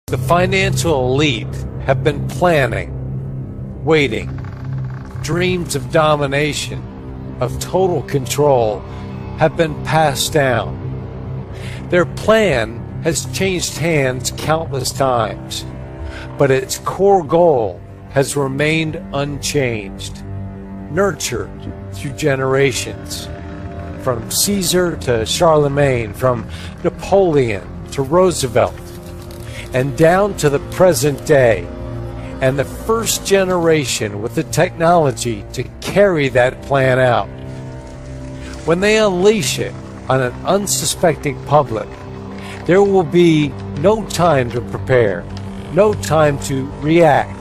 The financial elite have been planning, waiting. Dreams of domination, of total control, have been passed down. Their plan has changed hands countless times, but its core goal has remained unchanged, nurtured through generations. From Caesar to Charlemagne, from Napoleon to Roosevelt, and down to the present day, and the first generation with the technology to carry that plan out. When they unleash it on an unsuspecting public, there will be no time to prepare, no time to react.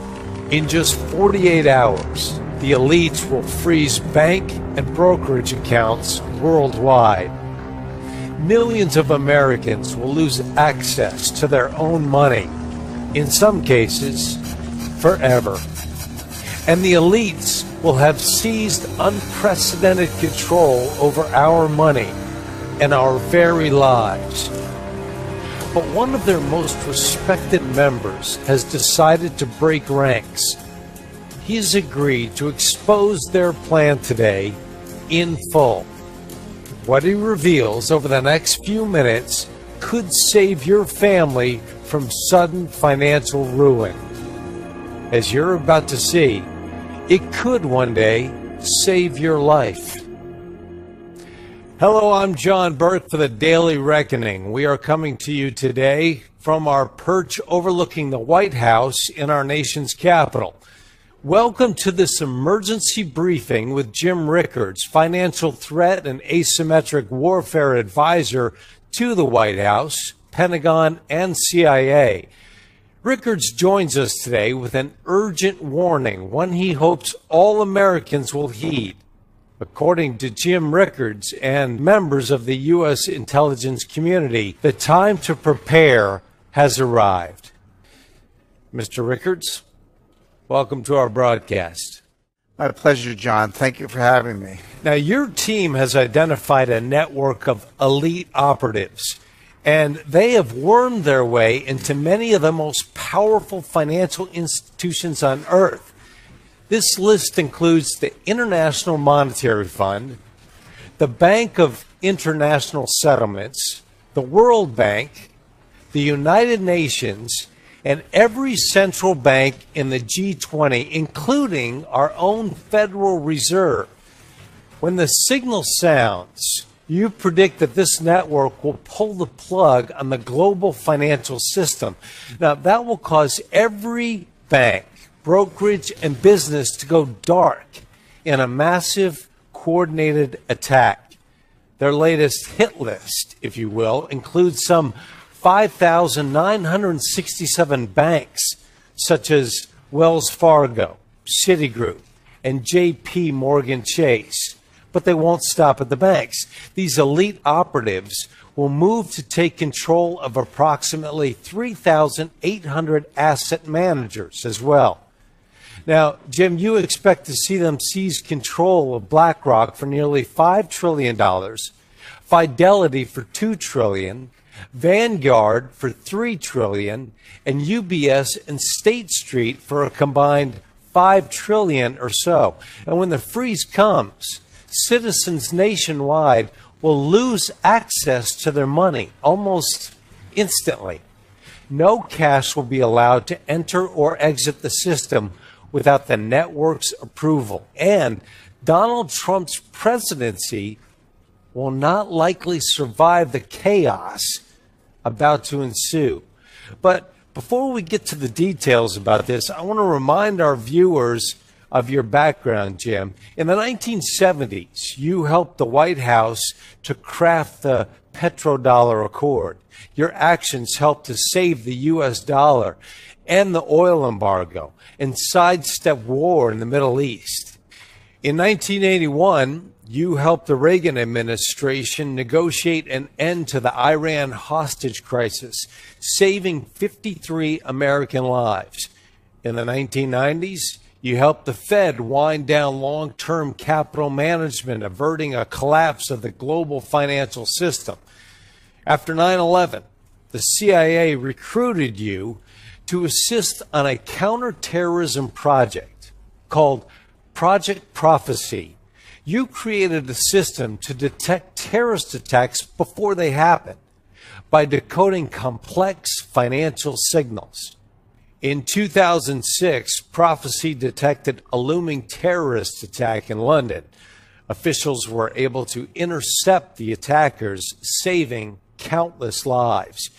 In just 48 hours, the elites will freeze bank and brokerage accounts worldwide. Millions of Americans will lose access to their own money, in some cases, forever. And the elites will have seized unprecedented control over our money and our very lives. But one of their most respected members has decided to break ranks. He has agreed to expose their plan today in full. What he reveals over the next few minutes could save your family from sudden financial ruin. As you're about to see, it could one day save your life. Hello, I'm John Burke for the Daily Reckoning. We are coming to you today from our perch overlooking the White House in our nation's capital. Welcome to this emergency briefing with Jim Rickards, financial threat and asymmetric warfare advisor to the White House, Pentagon, and CIA. Rickards joins us today with an urgent warning, one he hopes all Americans will heed. According to Jim Rickards and members of the U.S. intelligence community, the time to prepare has arrived. Mr. Rickards, welcome to our broadcast. My pleasure, John. Thank you for having me. Now, your team has identified a network of elite operatives, and they have wormed their way into many of the most powerful financial institutions on earth. This list includes the International Monetary Fund, the Bank of International Settlements, the World Bank, the United Nations, and every central bank in the G20, including our own Federal Reserve. When the signal sounds, you predict that this network will pull the plug on the global financial system. Now, that will cause every bank, brokerage, and business to go dark in a massive, coordinated attack. Their latest hit list, if you will, includes some 5,967 banks, such as Wells Fargo, Citigroup, and J.P. Morgan Chase. But they won't stop at the banks. These elite operatives will move to take control of approximately 3,800 asset managers as well. Now, Jim, you expect to see them seize control of BlackRock for nearly $5 trillion, Fidelity for $2 trillion, Vanguard for $3 trillion, and UBS and State Street for a combined $5 trillion or so. And when the freeze comes, citizens nationwide will lose access to their money almost instantly. No cash will be allowed to enter or exit the system without the network's approval. And Donald Trump's presidency will not likely survive the chaos about to ensue. But before we get to the details about this, I want to remind our viewers of your background, Jim. In the 1970s, you helped the White House to craft the petrodollar accord. Your actions helped to save the U.S. dollar and the oil embargo and sidestep war in the Middle East. In 1981, you helped the Reagan administration negotiate an end to the Iran hostage crisis, saving 53 American lives. In the 1990s, you helped the Fed wind down long-term capital management, averting a collapse of the global financial system. After 9/11, the CIA recruited you to assist on a counterterrorism project called Project Prophecy. You created a system to detect terrorist attacks before they happen by decoding complex financial signals. In 2006, Prophecy detected a looming terrorist attack in London. Officials were able to intercept the attackers, saving countless lives.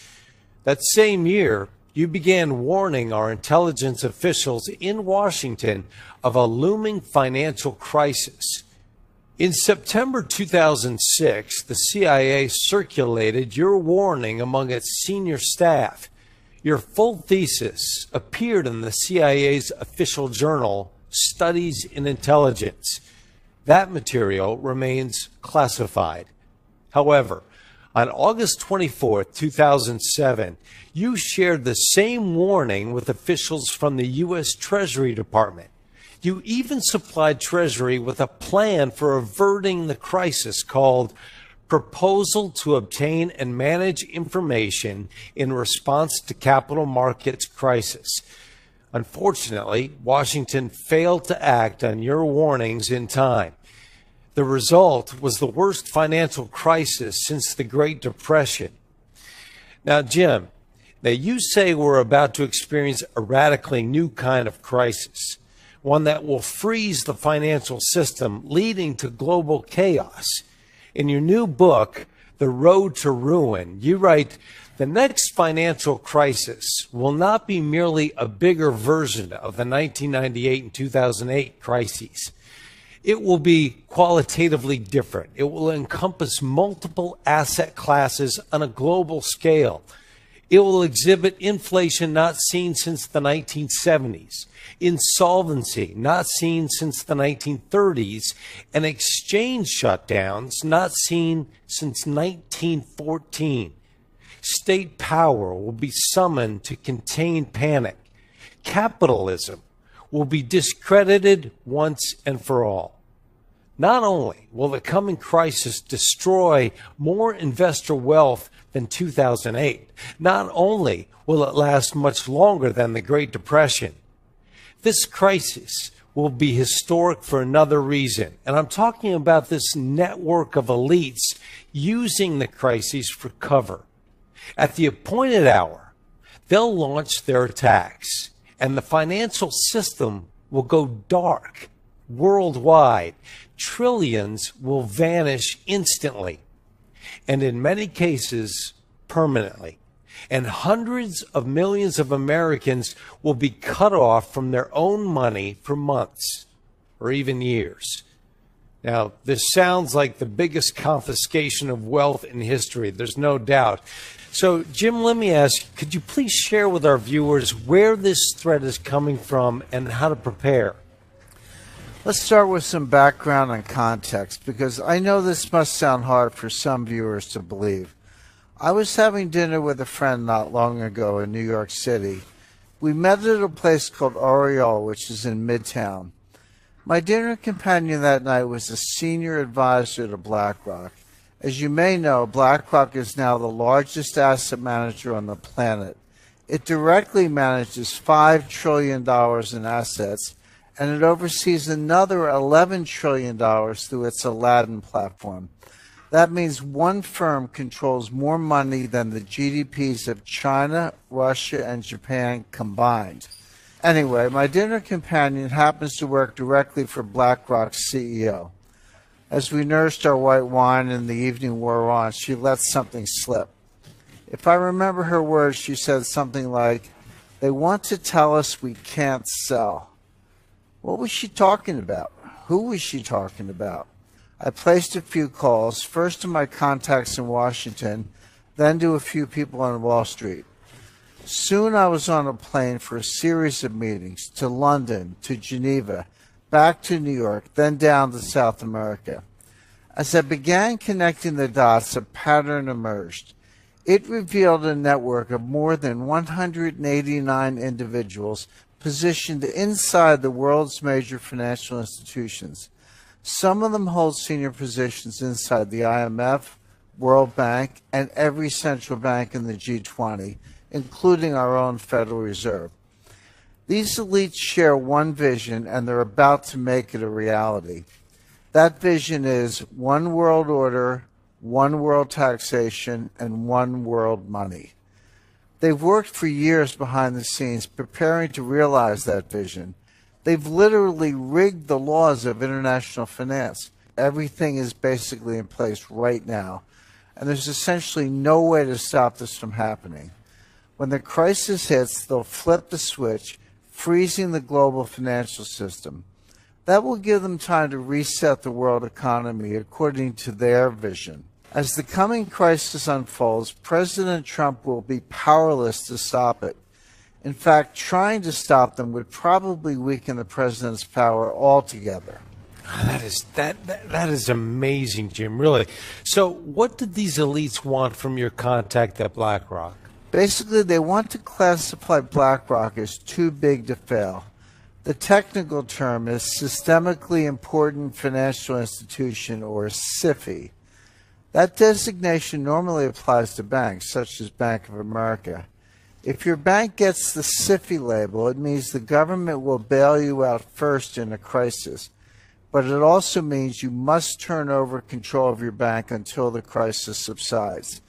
That same year, you began warning our intelligence officials in Washington of a looming financial crisis. In September 2006, the CIA circulated your warning among its senior staff. Your full thesis appeared in the CIA's official journal, Studies in Intelligence. That material remains classified. However, on August 24, 2007, you shared the same warning with officials from the U.S. Treasury Department. You even supplied Treasury with a plan for averting the crisis called Proposal to Obtain and Manage Information in Response to Capital Markets Crisis. Unfortunately, Washington failed to act on your warnings in time. The result was the worst financial crisis since the Great Depression. Now, Jim, you say we're about to experience a radically new kind of crisis, one that will freeze the financial system, leading to global chaos. In your new book, The Road to Ruin, you write, the next financial crisis will not be merely a bigger version of the 1998 and 2008 crises. It will be qualitatively different. It will encompass multiple asset classes on a global scale. It will exhibit inflation not seen since the 1970s, insolvency not seen since the 1930s, and exchange shutdowns not seen since 1914. State power will be summoned to contain panic. Capitalism will be discredited once and for all. Not only will the coming crisis destroy more investor wealth than 2008, not only will it last much longer than the Great Depression, this crisis will be historic for another reason. And I'm talking about this network of elites using the crises for cover. At the appointed hour, they'll launch their attacks, and the financial system will go dark worldwide. Trillions will vanish instantly, and in many cases, permanently. And hundreds of millions of Americans will be cut off from their own money for months or even years. Now, this sounds like the biggest confiscation of wealth in history. There's no doubt. So, Jim, let me ask, could you please share with our viewers where this threat is coming from and how to prepare? Let's start with some background and context, because I know this must sound hard for some viewers to believe. I was having dinner with a friend not long ago in New York City. We met at a place called Oriole, which is in Midtown. My dinner companion that night was a senior advisor to BlackRock. As you may know, BlackRock is now the largest asset manager on the planet. It directly manages $5 trillion in assets, and it oversees another $11 trillion through its Aladdin platform. That means one firm controls more money than the GDPs of China, Russia, and Japan combined. Anyway, my dinner companion happens to work directly for BlackRock's CEO. As we nursed our white wine and the evening wore on, she let something slip. If I remember her words, she said something like, "They want to tell us we can't sell." What was she talking about? Who was she talking about? I placed a few calls, first to my contacts in Washington, then to a few people on Wall Street. Soon I was on a plane for a series of meetings to London, to Geneva, back to New York, then down to South America. As I began connecting the dots, a pattern emerged. It revealed a network of more than 189 individuals positioned inside the world's major financial institutions. Some of them hold senior positions inside the IMF, World Bank, and every central bank in the G20, including our own Federal Reserve. These elites share one vision, and they're about to make it a reality. That vision is one world order, one world taxation, and one world money. They've worked for years behind the scenes preparing to realize that vision. They've literally rigged the laws of international finance. Everything is basically in place right now, and there's essentially no way to stop this from happening. When the crisis hits, they'll flip the switch, freezing the global financial system. That will give them time to reset the world economy according to their vision. As the coming crisis unfolds, President Trump will be powerless to stop it. In fact, trying to stop them would probably weaken the president's power altogether. That is amazing, Jim, really. So what did these elites want from your contact at BlackRock? Basically, they want to classify BlackRock as too big to fail. The technical term is Systemically Important Financial Institution, or SIFI. That designation normally applies to banks, such as Bank of America. If your bank gets the SIFI label, it means the government will bail you out first in a crisis. But it also means you must turn over control of your bank until the crisis subsides.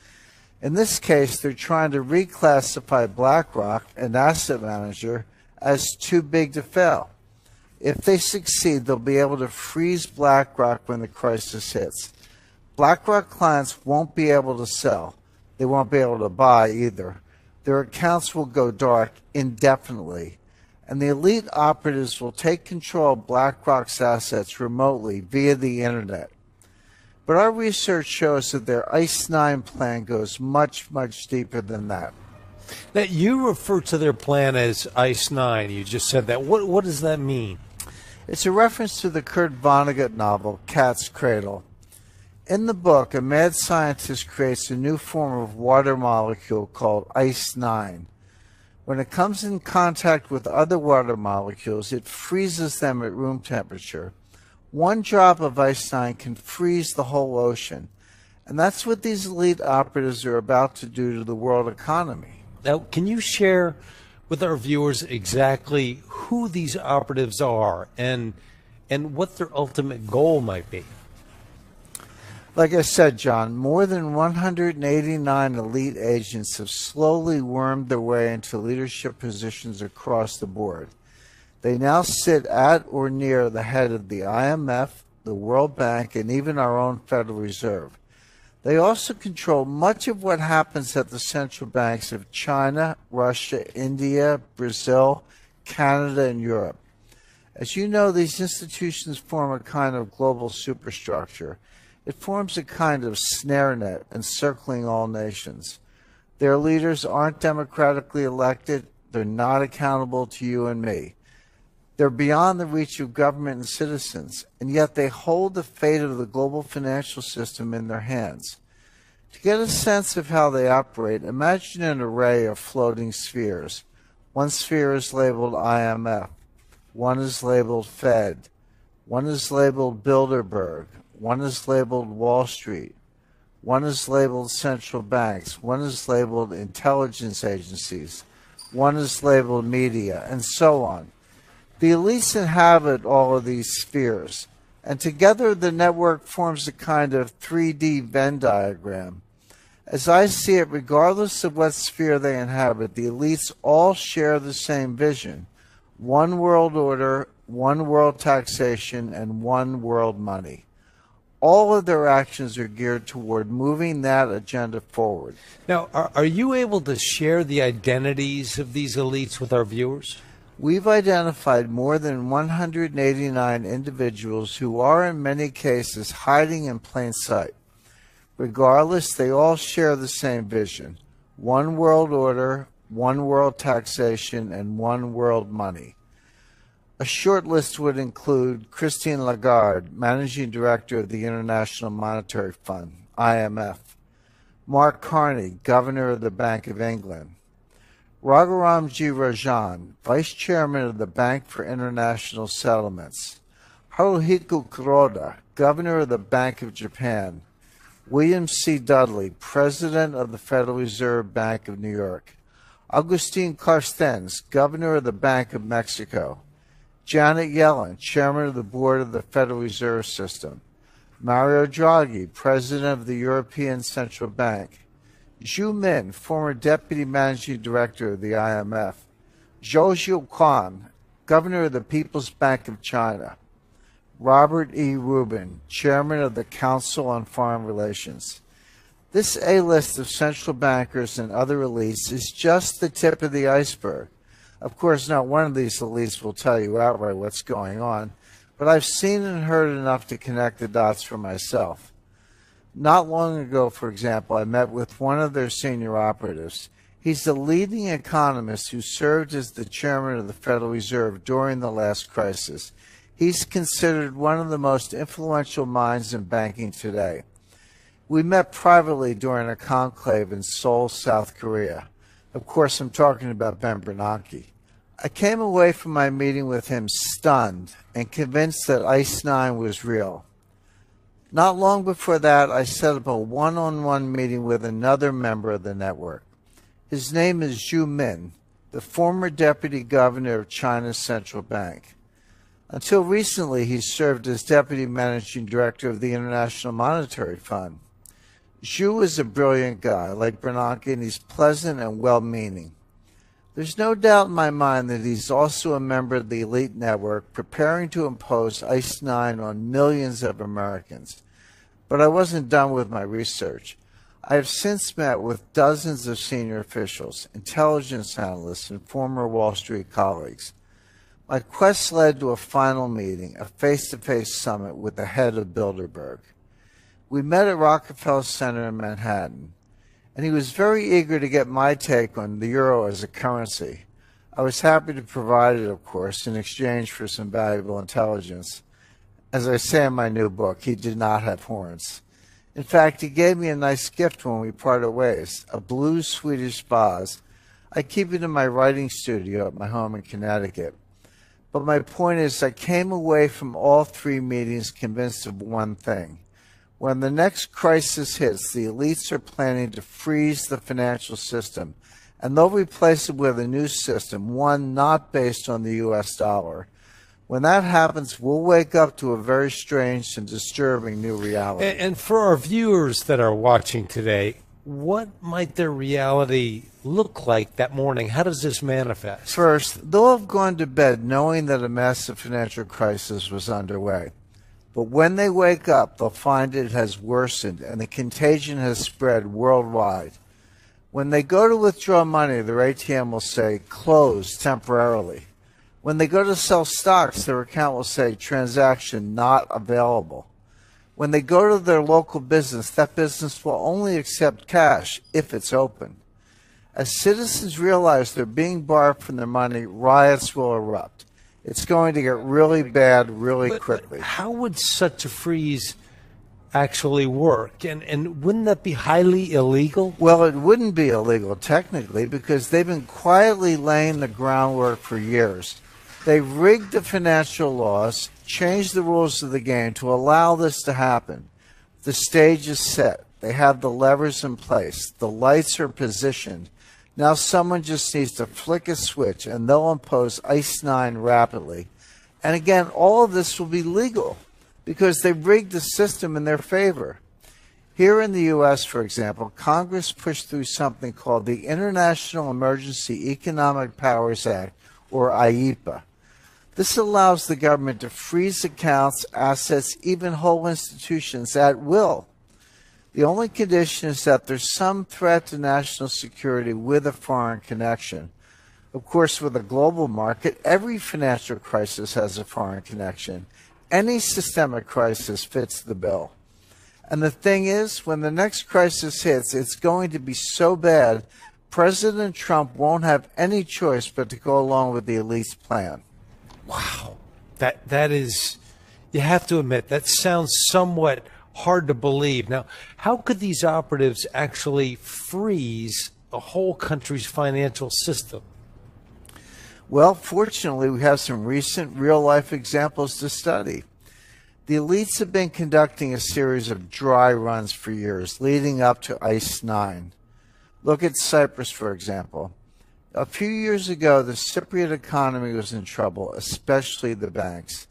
In this case, they're trying to reclassify BlackRock, an asset manager, as too big to fail. If they succeed, they'll be able to freeze BlackRock when the crisis hits. BlackRock clients won't be able to sell. They won't be able to buy either. Their accounts will go dark indefinitely. And the elite operatives will take control of BlackRock's assets remotely via the internet. But our research shows that their ICE 9 plan goes much, much deeper than that. Now, you refer to their plan as ICE 9. You just said that. What does that mean? It's a reference to the Kurt Vonnegut novel, Cat's Cradle. In the book, a mad scientist creates a new form of water molecule called ICE 9. When it comes in contact with other water molecules, it freezes them at room temperature. One drop of ICE 9 can freeze the whole ocean. And that's what these elite operatives are about to do to the world economy. Now, can you share with our viewers exactly who these operatives are and what their ultimate goal might be? Like I said, John, more than 189 elite agents have slowly wormed their way into leadership positions across the board. They now sit at or near the head of the IMF, the World Bank, and even our own Federal Reserve. They also control much of what happens at the central banks of China, Russia, India, Brazil, Canada, and Europe. As you know, these institutions form a kind of global superstructure. It forms a kind of snare net encircling all nations. Their leaders aren't democratically elected. They're not accountable to you and me. They're beyond the reach of government and citizens, and yet they hold the fate of the global financial system in their hands. To get a sense of how they operate, imagine an array of floating spheres. One sphere is labeled IMF. One is labeled Fed. One is labeled Bilderberg. One is labeled Wall Street. One is labeled central banks. One is labeled intelligence agencies. One is labeled media, and so on. The elites inhabit all of these spheres, and together the network forms a kind of 3D Venn diagram. As I see it, regardless of what sphere they inhabit, the elites all share the same vision: one world order, one world taxation, and one world money. All of their actions are geared toward moving that agenda forward. Now, are you able to share the identities of these elites with our viewers? We've identified more than 189 individuals who are in many cases hiding in plain sight. Regardless, they all share the same vision: one world order, one world taxation, and one world money. A short list would include Christine Lagarde, Managing Director of the International Monetary Fund, IMF; Mark Carney, Governor of the Bank of England; Raghuram Rajan, Vice Chairman of the Bank for International Settlements; Haruhiko Kuroda, Governor of the Bank of Japan; William C. Dudley, President of the Federal Reserve Bank of New York. Agustin Carstens, Governor of the Bank of Mexico. Janet Yellen, Chairman of the Board of the Federal Reserve System. Mario Draghi, President of the European Central Bank. Zhu Min, former Deputy Managing Director of the IMF. Zhou Zhiuquan, Governor of the People's Bank of China. Robert E. Rubin, Chairman of the Council on Foreign Relations. This A-list of central bankers and other elites is just the tip of the iceberg. Of course, not one of these elites will tell you outright what's going on, but I've seen and heard enough to connect the dots for myself. Not long ago, for example, I met with one of their senior operatives. He's the leading economist who served as the chairman of the Federal Reserve during the last crisis. He's considered one of the most influential minds in banking today. We met privately during a conclave in Seoul, South Korea. Of course, I'm talking about Ben Bernanke. I came away from my meeting with him stunned and convinced that ICE 9 was real. Not long before that, I set up a one-on-one meeting with another member of the network. His name is Zhu Min, the former deputy governor of China's central bank. Until recently, he served as deputy managing director of the International Monetary Fund. Zhu is a brilliant guy, like Bernanke, and he's pleasant and well-meaning. There's no doubt in my mind that he's also a member of the elite network preparing to impose ICE 9 on millions of Americans. But I wasn't done with my research. I have since met with dozens of senior officials, intelligence analysts, and former Wall Street colleagues. My quest led to a final meeting, a face-to-face summit with the head of Bilderberg. We met at Rockefeller Center in Manhattan, and he was very eager to get my take on the euro as a currency. I was happy to provide it, of course, in exchange for some valuable intelligence. As I say in my new book, he did not have horns. In fact, he gave me a nice gift when we parted ways, a blue Swedish vase. I keep it in my writing studio at my home in Connecticut. But my point is, I came away from all three meetings convinced of one thing. When the next crisis hits, the elites are planning to freeze the financial system, and they'll replace it with a new system, one not based on the U.S. dollar. When that happens, we'll wake up to a very strange and disturbing new reality. And for our viewers that are watching today, what might their reality look like that morning? How does this manifest? First, they'll have gone to bed knowing that a massive financial crisis was underway. But when they wake up, they'll find it has worsened and the contagion has spread worldwide. When they go to withdraw money, their ATM will say, closed temporarily. When they go to sell stocks, their account will say, transaction not available. When they go to their local business, that business will only accept cash if it's open. As citizens realize they're being borrowed from their money, riots will erupt. It's going to get really bad really quickly. But how would such a freeze actually work? And wouldn't that be highly illegal? Well, it wouldn't be illegal technically because they've been quietly laying the groundwork for years. They rigged the financial laws, changed the rules of the game to allow this to happen. The stage is set. They have the levers in place. The lights are positioned. Now someone just needs to flick a switch and they'll impose ICE 9 rapidly. And again, all of this will be legal because they rigged the system in their favor. Here in the U.S., for example, Congress pushed through something called the International Emergency Economic Powers Act, or IEPA. This allows the government to freeze accounts, assets, even whole institutions at will. The only condition is that there's some threat to national security with a foreign connection. Of course, with a global market, every financial crisis has a foreign connection. Any systemic crisis fits the bill. And the thing is, when the next crisis hits, it's going to be so bad, President Trump won't have any choice but to go along with the elite's plan. Wow. That is, you have to admit, that sounds somewhat hard to believe. Now, how could these operatives actually freeze a whole country's financial system? Well, fortunately, we have some recent real-life examples to study. The elites have been conducting a series of dry runs for years, leading up to ICE 9. Look at Cyprus, for example. A few years ago, the Cypriot economy was in trouble, especially the banks.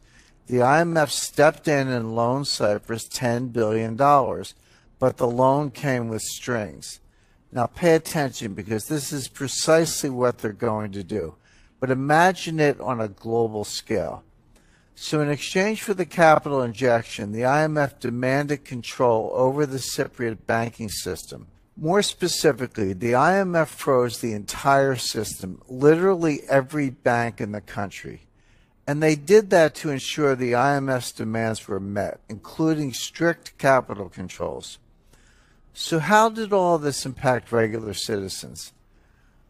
The IMF stepped in and loaned Cyprus $10 billion, but the loan came with strings. Now pay attention, because this is precisely what they're going to do. But imagine it on a global scale. So in exchange for the capital injection, the IMF demanded control over the Cypriot banking system. More specifically, the IMF froze the entire system, literally every bank in the country. And they did that to ensure the IMF's demands were met, including strict capital controls. So how did all this impact regular citizens?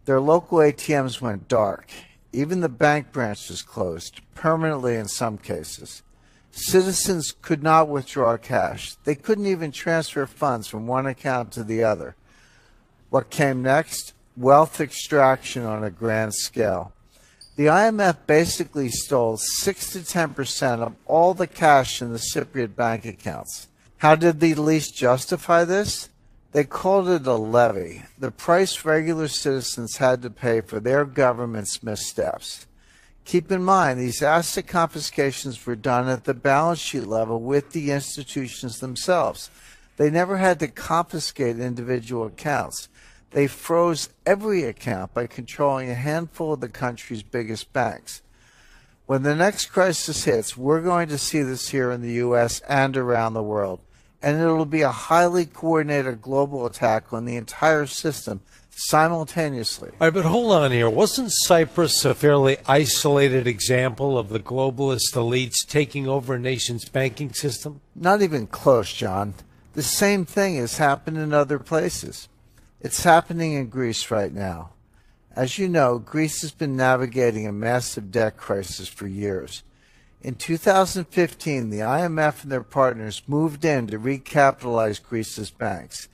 Their local ATMs went dark. Even the bank branch was closed, permanently in some cases. Citizens could not withdraw cash. They couldn't even transfer funds from one account to the other. What came next? Wealth extraction on a grand scale. The IMF basically stole 6 to 10% of all the cash in the Cypriot bank accounts. How did the elites justify this? They called it a levy, the price regular citizens had to pay for their government's missteps. Keep in mind, these asset confiscations were done at the balance sheet level with the institutions themselves. They never had to confiscate individual accounts. They froze every account by controlling a handful of the country's biggest banks. When the next crisis hits, we're going to see this here in the U.S. and around the world. And it'll be a highly coordinated global attack on the entire system simultaneously. All right, but hold on here. Wasn't Cyprus a fairly isolated example of the globalist elites taking over a nation's banking system? Not even close, John. The same thing has happened in other places. It's happening in Greece right now. As you know, Greece has been navigating a massive debt crisis for years. In 2015, the IMF and their partners moved in to recapitalize Greece's banks.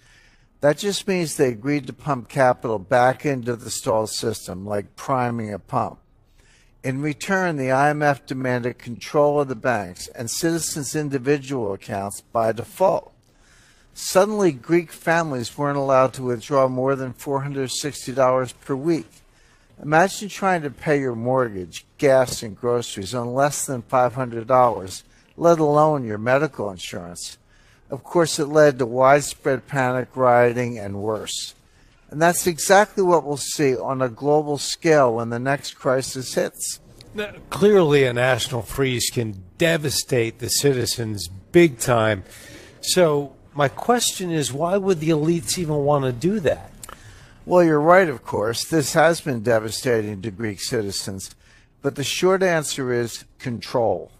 That just means they agreed to pump capital back into the stalled system, like priming a pump. In return, the IMF demanded control of the banks and citizens' individual accounts by default. Suddenly, Greek families weren't allowed to withdraw more than $460 per week. Imagine trying to pay your mortgage, gas, and groceries on less than $500, let alone your medical insurance. Of course, it led to widespread panic, rioting, and worse. And that's exactly what we'll see on a global scale when the next crisis hits. Now, clearly, a national freeze can devastate the citizens big time. So my question is, why would the elites even want to do that? Well, you're right, of course. This has been devastating to Greek citizens. But the short answer is control.